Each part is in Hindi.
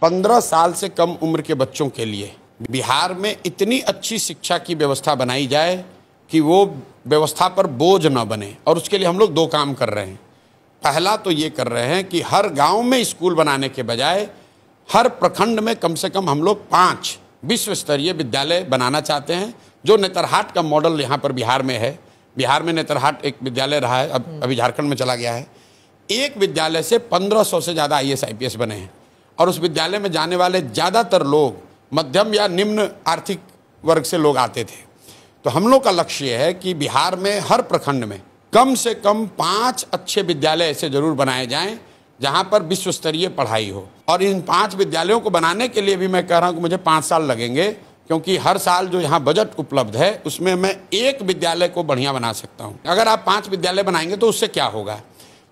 15 साल से कम उम्र के बच्चों के लिए बिहार में इतनी अच्छी शिक्षा की व्यवस्था बनाई जाए कि वो व्यवस्था पर बोझ न बने, और उसके लिए हम लोग 2 काम कर रहे हैं। पहला तो ये कर रहे हैं कि हर गांव में स्कूल बनाने के बजाय हर प्रखंड में कम से कम हम लोग 5 विश्व स्तरीय विद्यालय बनाना चाहते हैं, जो नेतरहाट का मॉडल यहाँ पर बिहार में है। बिहार में नेतरहाट एक विद्यालय रहा है, अभी झारखंड में चला गया है। एक विद्यालय से 1500 से ज़्यादा IAS IPS बने हैं, और उस विद्यालय में जाने वाले ज़्यादातर लोग मध्यम या निम्न आर्थिक वर्ग से लोग आते थे। तो हम लोग का लक्ष्य है कि बिहार में हर प्रखंड में कम से कम 5 अच्छे विद्यालय ऐसे जरूर बनाए जाएं जहां पर विश्व स्तरीय पढ़ाई हो। और इन 5 विद्यालयों को बनाने के लिए भी मैं कह रहा हूं कि मुझे 5 साल लगेंगे, क्योंकि हर साल जो यहाँ बजट उपलब्ध है उसमें मैं एक विद्यालय को बढ़िया बना सकता हूँ। अगर आप 5 विद्यालय बनाएंगे तो उससे क्या होगा,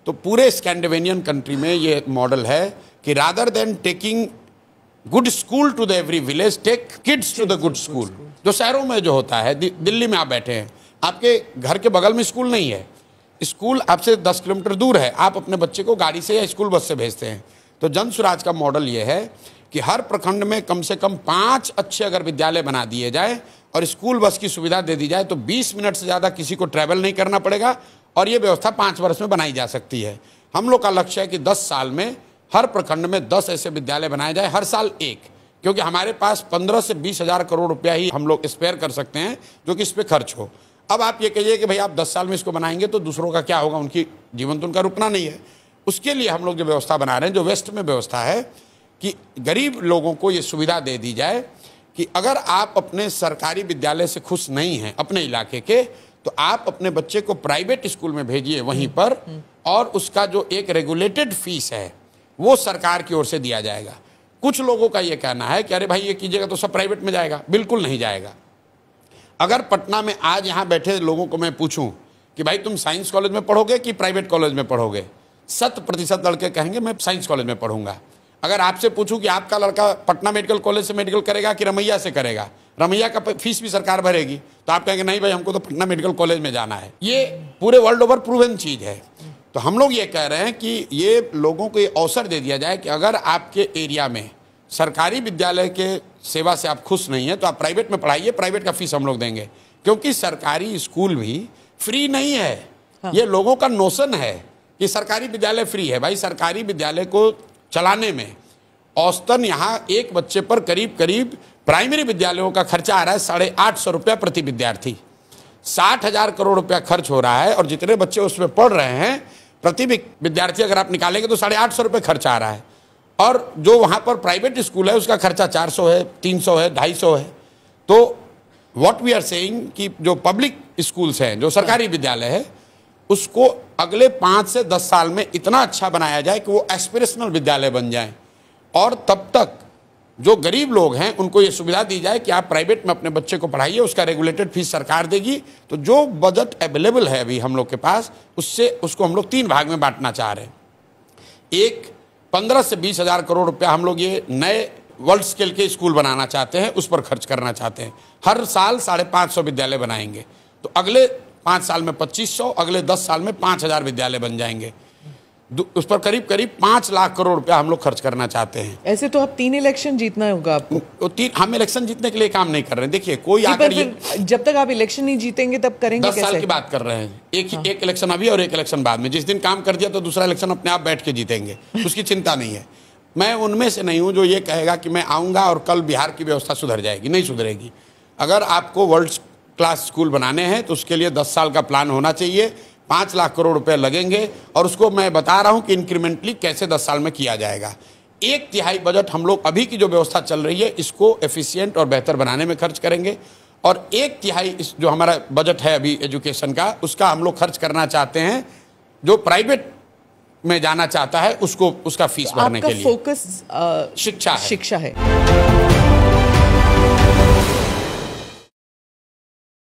तो पूरे स्कैंडिनेवियन कंट्री में ये मॉडल है कि rather than taking good school to the every village, take kids to the good school. जो शहरों में जो होता है, दिल्ली में आप बैठे हैं, आपके घर के बगल में स्कूल नहीं है, स्कूल आपसे 10 किलोमीटर दूर है, आप अपने बच्चे को गाड़ी से या स्कूल बस से भेजते हैं। तो जन स्वराज का मॉडल ये है कि हर प्रखंड में कम से कम 5 अच्छे अगर विद्यालय बना दिए जाए और स्कूल बस की सुविधा दे दी जाए तो 20 मिनट से ज़्यादा किसी को ट्रैवल नहीं करना पड़ेगा, और ये व्यवस्था 5 वर्ष में बनाई जा सकती है। हम लोग का लक्ष्य है कि 10 साल में हर प्रखंड में 10 ऐसे विद्यालय बनाए जाए, हर साल एक, क्योंकि हमारे पास 15 से 20 हज़ार करोड़ रुपया ही हम लोग स्पेयर कर सकते हैं जो कि इस पर खर्च हो। अब आप ये कहिए कि भाई आप 10 साल में इसको बनाएंगे तो दूसरों का क्या होगा, उनकी जीवन तो उनका रुकना नहीं है। उसके लिए हम लोग जो व्यवस्था बना रहे हैं, जो वेस्ट में व्यवस्था है कि गरीब लोगों को ये सुविधा दे दी जाए कि अगर आप अपने सरकारी विद्यालय से खुश नहीं हैं अपने इलाके के, तो आप अपने बच्चे को प्राइवेट स्कूल में भेजिए वहीं पर, और उसका जो एक रेगुलेटेड फीस है वो सरकार की ओर से दिया जाएगा। कुछ लोगों का ये कहना है कि अरे भाई ये कीजिएगा तो सब प्राइवेट में जाएगा। बिल्कुल नहीं जाएगा। अगर पटना में आज यहाँ बैठे लोगों को मैं पूछूं कि भाई तुम साइंस कॉलेज में पढ़ोगे कि प्राइवेट कॉलेज में पढ़ोगे, 100% लड़के कहेंगे मैं साइंस कॉलेज में पढ़ूंगा। अगर आपसे पूछूं कि आपका लड़का पटना मेडिकल कॉलेज से मेडिकल करेगा कि रमैया से करेगा, रमैया का फीस भी सरकार भरेगी, तो आप कहेंगे नहीं भाई हमको तो पटना मेडिकल कॉलेज में जाना है। ये पूरे वर्ल्ड ओवर प्रूवन चीज़ है। तो हम लोग ये कह रहे हैं कि ये लोगों को ये अवसर दे दिया जाए कि अगर आपके एरिया में सरकारी विद्यालय के सेवा से आप खुश नहीं हैं तो आप प्राइवेट में पढ़ाइए, प्राइवेट का फीस हम लोग देंगे, क्योंकि सरकारी स्कूल भी फ्री नहीं है। हाँ। ये लोगों का नोशन है कि सरकारी विद्यालय फ्री है। भाई सरकारी विद्यालय को चलाने में औसतन यहाँ एक बच्चे पर करीब करीब प्राइमरी विद्यालयों का खर्चा आ रहा है 850 रुपया प्रति विद्यार्थी। 60,000 करोड़ रुपया खर्च हो रहा है, और जितने बच्चे उसमें पढ़ रहे हैं प्रति विद्यार्थी अगर आप निकालेंगे तो 850 रुपये खर्चा आ रहा है। और जो वहाँ पर प्राइवेट स्कूल है उसका खर्चा 400 है, 300 है, 250 है। तो व्हाट वी आर सेइंग कि जो पब्लिक स्कूल्स हैं, जो सरकारी विद्यालय है, उसको अगले 5 से 10 साल में इतना अच्छा बनाया जाए कि वो एस्पिरेशनल विद्यालय बन जाएं, और तब तक जो गरीब लोग हैं उनको ये सुविधा दी जाए कि आप प्राइवेट में अपने बच्चे को पढ़ाइए, उसका रेगुलेटेड फीस सरकार देगी। तो जो बजट अवेलेबल है अभी हम लोग के पास, उससे उसको हम लोग 3 भाग में बांटना चाह रहे हैं। एक 15 से 20 हज़ार करोड़ रुपया हम लोग ये नए वर्ल्ड स्केल के स्कूल बनाना चाहते हैं, उस पर खर्च करना चाहते हैं। हर साल 550 विद्यालय बनाएंगे, तो अगले 5 साल में 2500, अगले 10 साल में 5000 विद्यालय बन जाएंगे। उस पर करीब करीब 5 लाख करोड़ रुपया हम लोग खर्च करना चाहते हैं। ऐसे तो आप 3 इलेक्शन जीतना होगा आपको। हम इलेक्शन जीतने के लिए काम नहीं कर रहे हैं। देखिए कोई आकर जब तक आप इलेक्शन नहीं जीतेंगे तब करेंगे 10 साल की बात कर रहे हैं। एक इलेक्शन अभी और एक इलेक्शन बाद में। जिस दिन काम कर दिया तो दूसरा इलेक्शन अपने आप बैठ के जीतेंगे, उसकी चिंता नहीं है। मैं उनमें से नहीं हूं जो ये कहेगा कि मैं आऊँगा और कल बिहार की व्यवस्था सुधर जाएगी। नहीं सुधरेगी। अगर आपको वर्ल्ड क्लास स्कूल बनाने हैं तो उसके लिए 10 साल का प्लान होना चाहिए। 5 लाख करोड़ रुपए लगेंगे, और उसको मैं बता रहा हूं कि इंक्रीमेंटली कैसे 10 साल में किया जाएगा। 1/3 बजट हम लोग अभी की जो व्यवस्था चल रही है इसको एफिशिएंट और बेहतर बनाने में खर्च करेंगे, और 1/3 जो हमारा बजट है अभी एजुकेशन का, उसका हम लोग खर्च करना चाहते हैं जो प्राइवेट में जाना चाहता है उसको उसका फीस भरने के लिए। फोकस शिक्षा है।